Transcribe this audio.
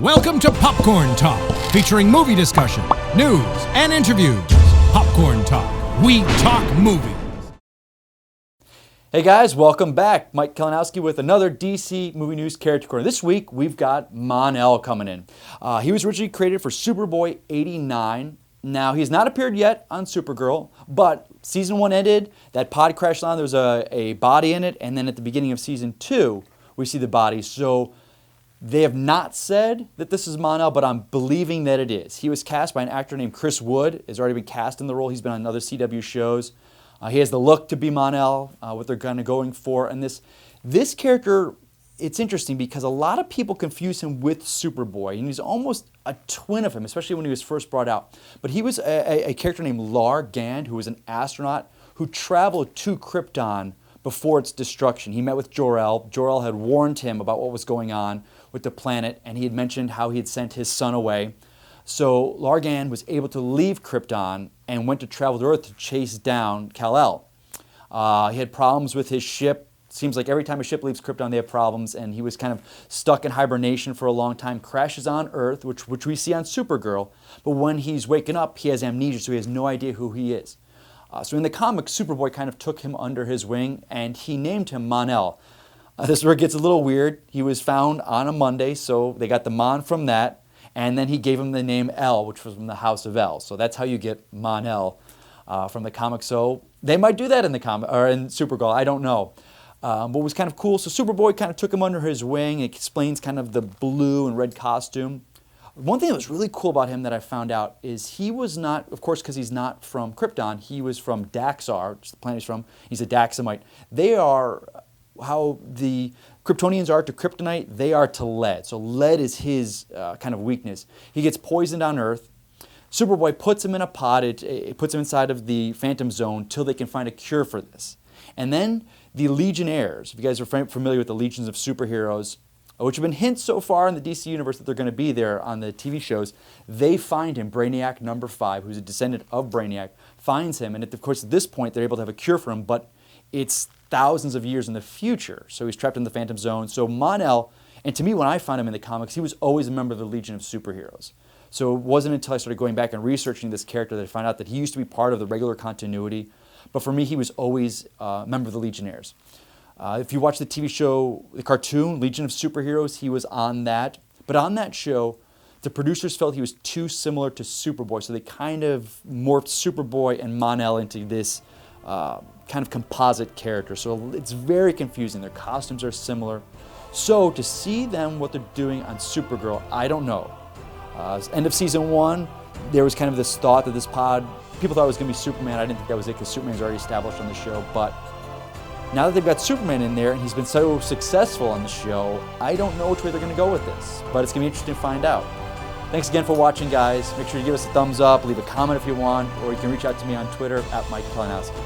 Welcome to Popcorn Talk, featuring movie discussion, news, and interviews. Popcorn Talk. We talk movies. Hey guys, welcome back. Mike Kalinowski with another DC Movie News Character Corner. This week, we've got Mon-El coming in. He was originally created for Superboy '89. Now, he's not appeared yet on Supergirl, but season 1 ended, that pod crashed on, there was a body in it, and then at the beginning of season 2, we see the body. So they have not said that this is Mon-El, but I'm believing that it is. He was cast by an actor named Chris Wood. Has already been cast in the role. He's been on other CW shows. He has the look to be Mon-El, what they're kind of going for. And this character, it's interesting because a lot of people confuse him with Superboy, and he's almost a twin of him, especially when he was first brought out. But he was a character named Lar Gand, who was an astronaut who traveled to Krypton before its destruction. He met with Jor-El. Jor-El had warned him about what was going on with the planet, and he had mentioned how he had sent his son away. So Lar Gand was able to leave Krypton and went to travel to Earth to chase down Kal-El. He had problems with his ship. Seems like every time a ship leaves Krypton, they have problems, and he was kind of stuck in hibernation for a long time, crashes on Earth, which we see on Supergirl, but when he's waking up, he has amnesia, so he has no idea who he is. So in the comics, Superboy kind of took him under his wing, and he named him Mon-El. This is where it gets a little weird. He was found on a Monday, so they got the Mon from that, and then he gave him the name El, which was from the House of El. So that's how you get Mon-El from the comic. So they might do that in the comic or in Supergirl. I don't know. But it was kind of cool. So Superboy kind of took him under his wing. It explains kind of the blue and red costume. One thing that was really cool about him that I found out is he was not, of course, because he's not from Krypton, he was from Daxar, which is the planet he's from. He's a Daxamite. They are how the Kryptonians are to kryptonite, they are to lead. So lead is his kind of weakness. He gets poisoned on Earth. Superboy puts him in a pod, it puts him inside of the Phantom Zone till they can find a cure for this. And then the Legionnaires, if you guys are familiar with the legions of superheroes, which have been hints so far in the DC universe that they're going to be there on the TV shows, they find him, Brainiac number 5, who's a descendant of Brainiac, finds him, and of course at this point they're able to have a cure for him, but it's thousands of years in the future, so he's trapped in the Phantom Zone. So Mon-El, and to me when I found him in the comics, he was always a member of the Legion of Superheroes. So it wasn't until I started going back and researching this character that I found out that he used to be part of the regular continuity, but for me he was always a member of the Legionnaires. If you watch the TV show, the cartoon, Legion of Superheroes, he was on that. But on that show, the producers felt he was too similar to Superboy, so they kind of morphed Superboy and Mon-El into this kind of composite character. So it's very confusing. Their costumes are similar. So to see them, what they're doing on Supergirl, I don't know. End of season 1, there was kind of this thought that this pod, people thought it was going to be Superman. I didn't think that was it because Superman's already established on the show. But now that they've got Superman in there and he's been so successful on the show, I don't know which way they're going to go with this. But it's going to be interesting to find out. Thanks again for watching, guys. Make sure you give us a thumbs up, leave a comment if you want, or you can reach out to me on Twitter at Mike Kalinowski.